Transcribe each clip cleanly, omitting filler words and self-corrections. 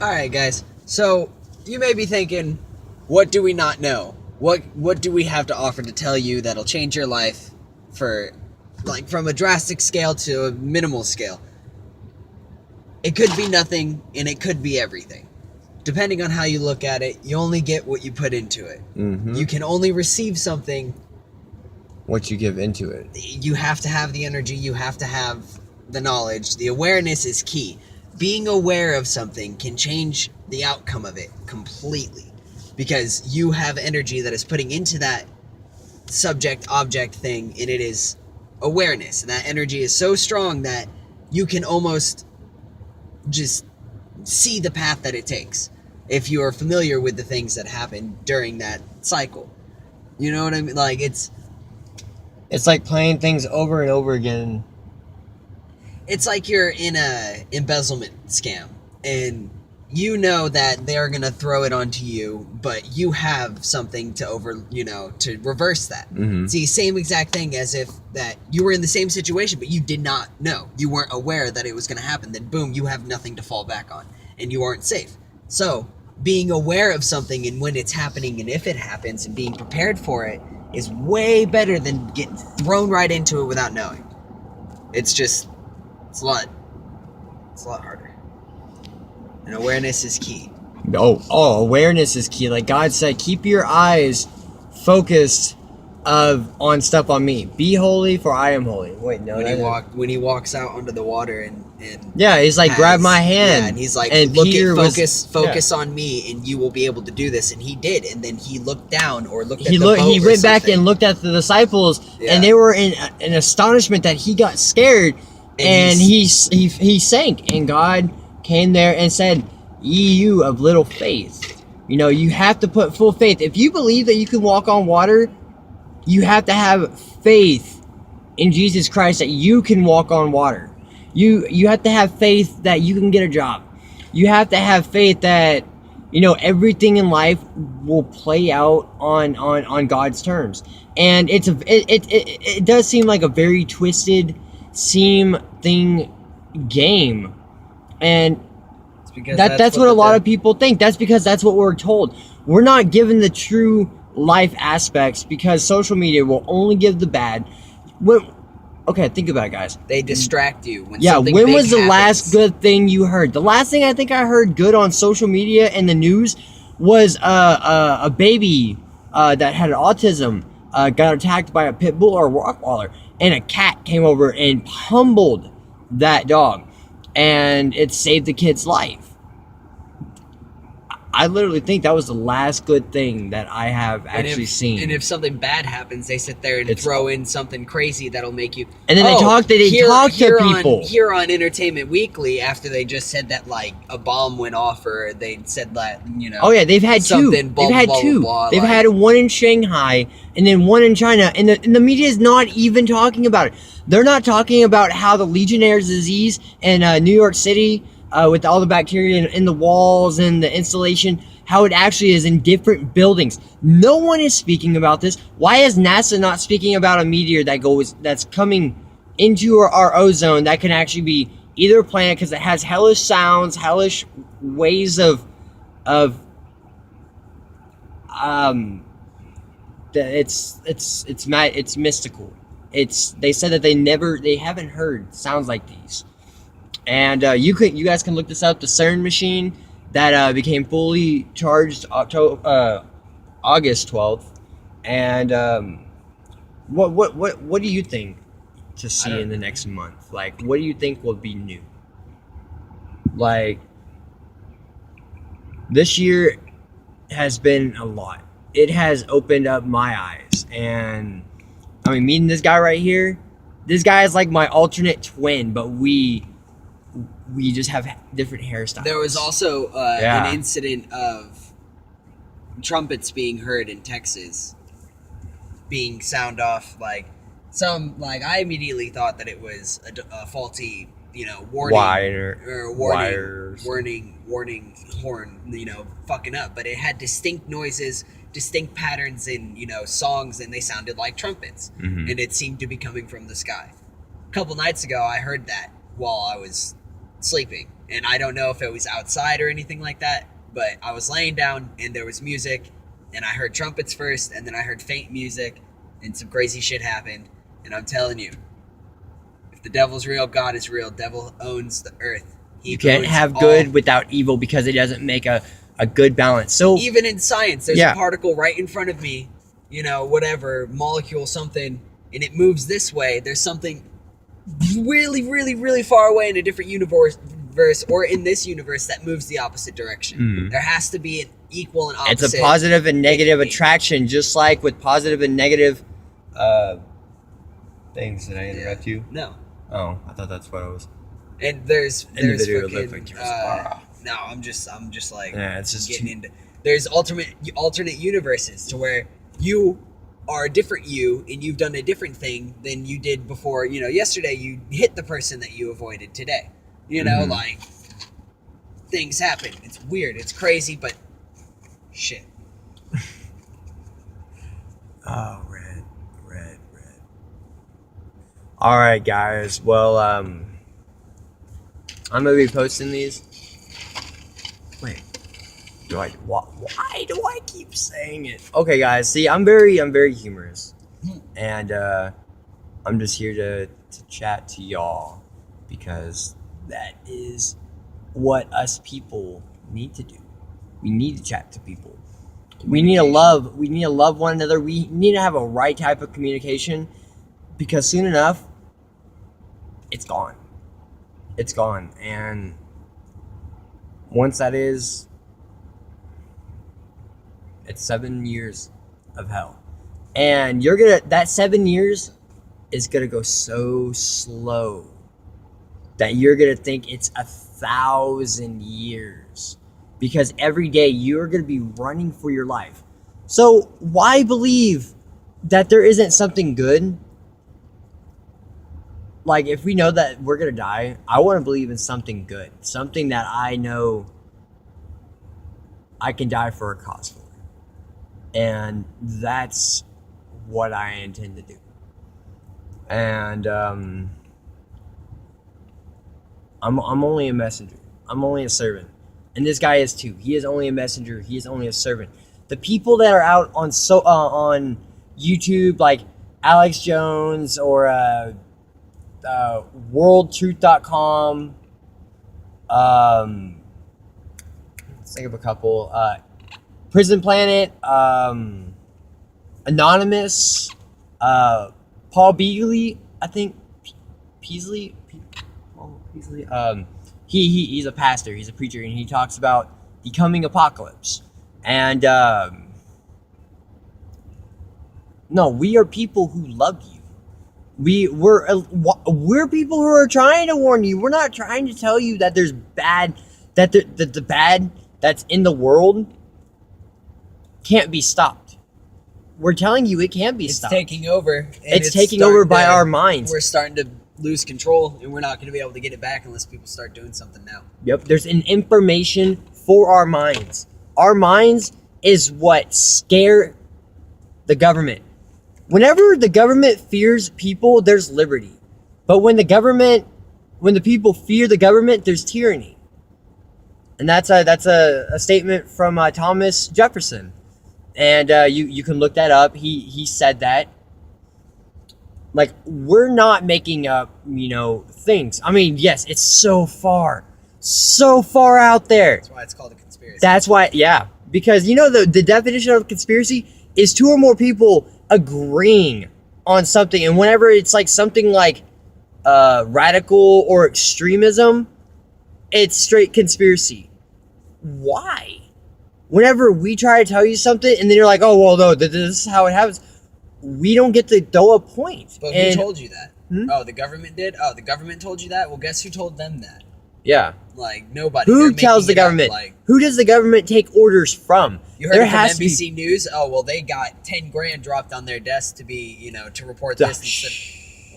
Alright, guys. So, you may be thinking, what do we not know? What do we have to offer to tell you that'll change your life for, like, from a drastic scale to a minimal scale? It could be nothing, and it could be everything. Depending on how you look at it, you only get what you put into it. Mm-hmm. You can only receive something. What you give into it. You have to have the energy, you have to have the knowledge. The awareness is key. Being aware of something can change the outcome of it completely, because you have energy that is putting into that subject object thing, and it is awareness, and that energy is so strong that you can almost just see the path that it takes if you are familiar with the things that happen during that cycle. You know what I mean? Like, it's like playing things over and over again. It's like you're in a embezzlement scam, and you know that they're gonna throw it onto you, but you have something to reverse that. Mm-hmm. It's the same exact thing as if that you were in the same situation, but you did not know. You weren't aware that it was gonna happen. Then boom, you have nothing to fall back on, and you aren't safe. So being aware of something and when it's happening and if it happens and being prepared for it is way better than getting thrown right into it without knowing. It's a lot harder. And awareness is key. Awareness is key. Like God said, keep your eyes focused on stuff on me. Be holy, for I am holy. Wait, no. When he walks out onto the water and yeah, he's like, grab my hand. Yeah, and he's like, and focus on me, and you will be able to do this. And he did. And then he looked down or looked at the He boat went back and looked at the disciples, and they were in astonishment that he got scared, and he sank. And God came there and said, "Ye you of little faith." You know, you have to put full faith. If you believe that you can walk on water, you have to have faith in Jesus Christ that you can walk on water. You have to have faith that you can get a job. You have to have faith that, you know, everything in life will play out on God's terms. And it does seem like a very twisted game. And that's what a lot of people think. That's because that's what we're told. We're not given the true life aspects because social media will only give the bad. Okay, think about it, guys. They distract you. When was the last good thing you heard? The last thing I think I heard good on social media and the news was a baby that had autism got attacked by a pit bull or a Rottweiler, and a cat came over and pummeled that dog, and it saved the kid's life. I literally think that was the last good thing that I have actually seen. And if something bad happens, they sit there and throw in something crazy that'll make you... And then they talk to people. Here on Entertainment Weekly, after they just said that, like, a bomb went off, or they said that, you know... Oh, yeah, they've had two. They've had one in Shanghai, and then one in China, and the media is not even talking about it. They're not talking about how the Legionnaire's disease in New York City... with all the bacteria in the walls and the installation, how it actually is in different buildings. No one is speaking about this. Why is NASA not speaking about a meteor that's coming into our ozone that can actually be either a planet because it has hellish sounds, hellish ways it's mystical. They said that they haven't heard sounds like these. And you guys can look this up. The CERN machine that became fully charged August 12th. And what do you think to see in the next month? Like, what do you think will be new? Like, this year has been a lot. It has opened up my eyes, and I mean, meeting this guy right here. This guy is like my alternate twin, but we just have different hairstyles. There was also an incident of trumpets being heard in Texas being sound off, like I immediately thought that it was a faulty, you know, warning horn, you know, fucking up, but it had distinct noises, distinct patterns in, you know, songs, and they sounded like trumpets, and it seemed to be coming from the sky. A couple nights ago, I heard that while I was sleeping. And I don't know if it was outside or anything like that, but I was laying down and there was music, and I heard trumpets first, and then I heard faint music, and some crazy shit happened. And I'm telling you, if the devil's real, God is real. Devil owns the earth. You can't have good without evil, because it doesn't make a good balance. So even in science, there's a particle right in front of me, whatever, molecule, something, and it moves this way. There's something really, really, really far away in a different universe, or in this universe, that moves the opposite direction. There has to be an equal and opposite. It's a positive and negative attraction, just like with positive and negative things. Did I interrupt you? No. Oh, I thought that's what I was. And there's video fucking, no, I'm just like, it's just getting into. There's alternate universes to where you are a different you, and you've done a different thing than you did before. Yesterday you hit the person that you avoided today. Like, things happen. It's weird. It's crazy, but shit. Oh, red. All right, guys. Well, I'm gonna be posting these. Wait. Why do I keep saying it? Okay, guys. See, I'm very humorous, and I'm just here to chat to y'all, because that is what us people need to do. We need to chat to people. We need to love one another. We need to have a right type of communication, because soon enough, it's gone. It's gone. And once that is, it's 7 years of hell. And that 7 years is gonna go so slow that you're gonna think it's 1,000 years. Because every day you're going to be running for your life. So why believe that there isn't something good? Like, if we know that we're going to die, I want to believe in something good. Something that I know I can die for a cause for. And that's what I intend to do. And I'm only a messenger. I'm only a servant. And this guy is too. He is only a messenger. He is only a servant. The people that are out on on YouTube, like Alex Jones or WorldTruth.com. Let's think of a couple. Prison Planet. Anonymous. Paul Beasley, I think. Peasley. Paul Peasley. He's a pastor, he's a preacher, and he talks about the coming apocalypse. And no, we are people who love you. We're people who are trying to warn you. We're not trying to tell you that there's bad, that the bad that's in the world can't be stopped. We're telling you it can be stopped. It's taking over. It's taking over by our minds. We're starting to lose control, and we're not going to be able to get it back unless people start doing something now. Yep, there's an information for our minds. Our minds is what scare the government. Whenever the government fears people, there's liberty. But when the people fear the government, there's tyranny. And that's a statement from Thomas Jefferson. And you can look that up. He said that. Like, we're not making up, things. I mean, yes, it's so far out there. That's why it's called a conspiracy. That's why, yeah. Because, the definition of conspiracy is two or more people agreeing on something. And whenever it's like something like radical or extremism, it's straight conspiracy. Why? Whenever we try to tell you something and then you're like, oh, well, no, this is how it happens. We don't get to throw a point. But who told you that? Oh, the government did? Oh, the government told you that? Well, guess who told them that? Yeah. Like, nobody. Who tells the government? Who does the government take orders from? You heard it from NBC News? Oh, well, they got 10 grand dropped on their desk to be, to report this.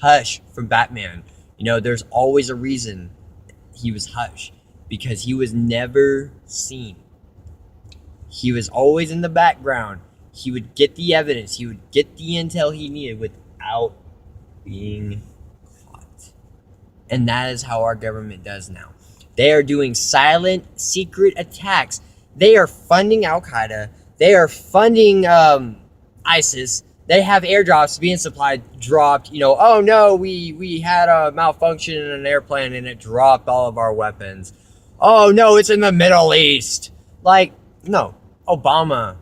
Hush from Batman. There's always a reason he was hush. Because he was never seen. He was always in the background. He would get the evidence. He would get the intel he needed without being caught. And that is how our government does now. They are doing silent, secret attacks. They are funding Al-Qaeda. They are funding ISIS. They have airdrops being supplied, dropped. Oh no, we had a malfunction in an airplane and it dropped all of our weapons. Oh no, it's in the Middle East. Like, no, Obama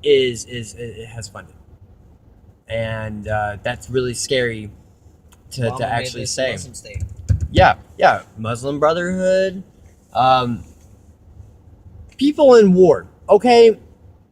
has funded, and that's really scary to actually say. Muslim state. Yeah, Muslim Brotherhood, people in war. Okay,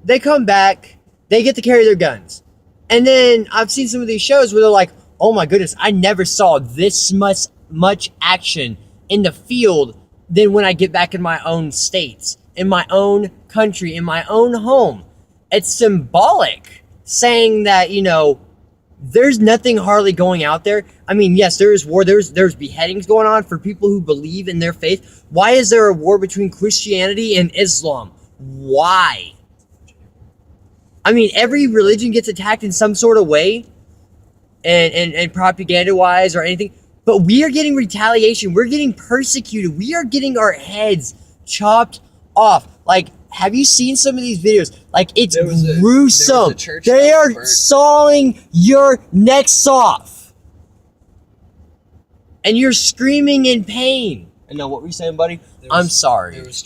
they come back, they get to carry their guns, and then I've seen some of these shows where they're like, "Oh my goodness, I never saw this much action in the field than when I get back in my own states, in my own country, in my own home." It's symbolic, saying that, there's nothing hardly going out there. I mean, yes, there is war. There's beheadings going on for people who believe in their faith. Why is there a war between Christianity and Islam? Why? I mean, every religion gets attacked in some sort of way, and propaganda-wise or anything. But we are getting retaliation. We're getting persecuted. We are getting our heads chopped off. Like, have you seen some of these videos? Like, it's gruesome. They are sawing your necks off. And you're screaming in pain. I know, what were you saying, buddy? I'm sorry. There was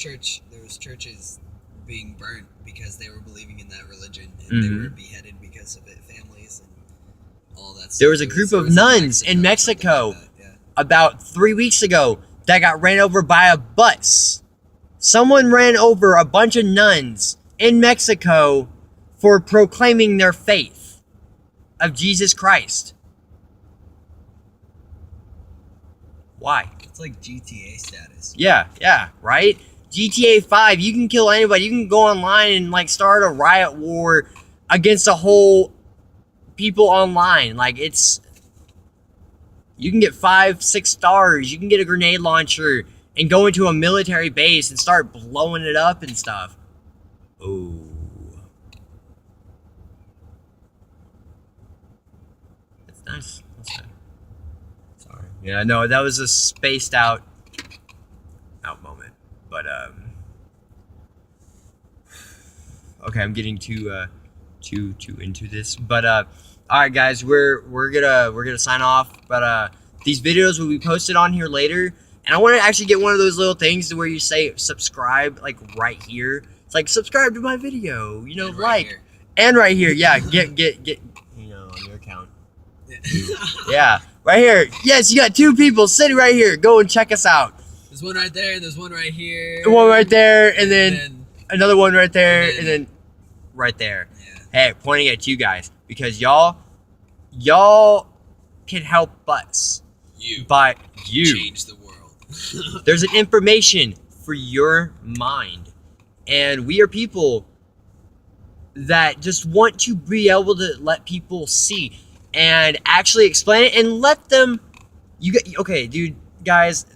churches being burnt because they were believing in that religion, and they were beheaded because of it, families and all that stuff. There was a group of nuns in Mexico about 3 weeks ago that got ran over by a bus. Someone ran over a bunch of nuns in Mexico for proclaiming their faith of Jesus Christ. Why? It's like GTA status. Yeah, right? GTA 5, you can kill anybody. You can go online and start a riot war against a whole people online. You can get 5-6 stars. You can get a grenade launcher and go into a military base and start blowing it up and stuff. Oh. That's nice. Sorry. Yeah, no, that was a spaced out moment. But, okay, I'm getting too into this. But, alright guys, we're gonna sign off. But, these videos will be posted on here later. And I want to actually get one of those little things to where you say subscribe, right here. It's like, subscribe to my video, And like. here. And right here, yeah, get, on your account. Yeah, right here. Yes, you got 2 people sitting right here. Go and check us out. There's one right there, and there's one right here. One right there, and then another one right there, and then right there. Yeah. Hey, pointing at you guys, because y'all can help us. You change the world. There's an information for your mind, and we are people that just want to be able to let people see and actually explain it and let them. Okay, dude, guys,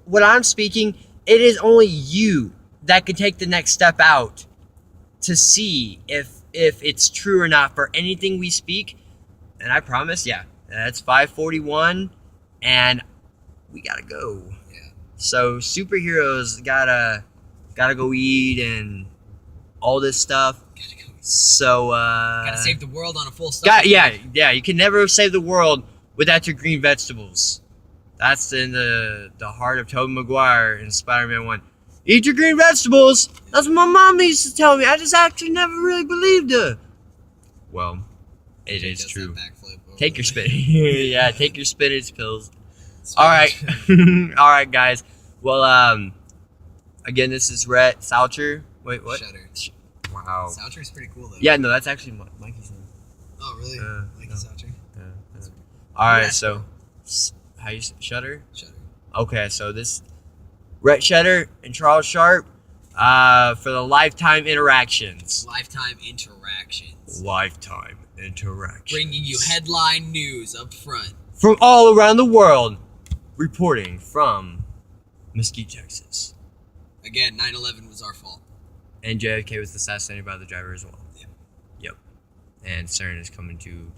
what I'm speaking, it is only you that can take the next step out to see if it's true or not for anything we speak. And I promise, that's 5:41, and we gotta go. So superheroes gotta go eat and all this stuff. So gotta save the world on a full stop. Yeah. You can never save the world without your green vegetables. That's in the heart of Tobey Maguire in Spider-Man 1. Eat your green vegetables. That's what my mom used to tell me. I just actually never really believed her. Well, it is true. Take your spinach. Take your spinach pills. All right. All right, guys. Well, again, this is Rhett Salcher. Wait, what? Shutter. Wow. Salcher's pretty cool, though. Yeah, no, that's actually Mikey's name. Oh, really? Mikey Salcher? All right, so how you say Shutter? Shutter. Okay, so this Rhett Shutter and Charles Sharp for the Lifetime Interactions. Lifetime Interactions. Lifetime Interactions. Bringing you headline news up front. From all around the world, reporting from Mesquite, Texas. Again, 9/11 was our fault. And JFK was assassinated by the driver as well. Yeah. Yep. And CERN is coming to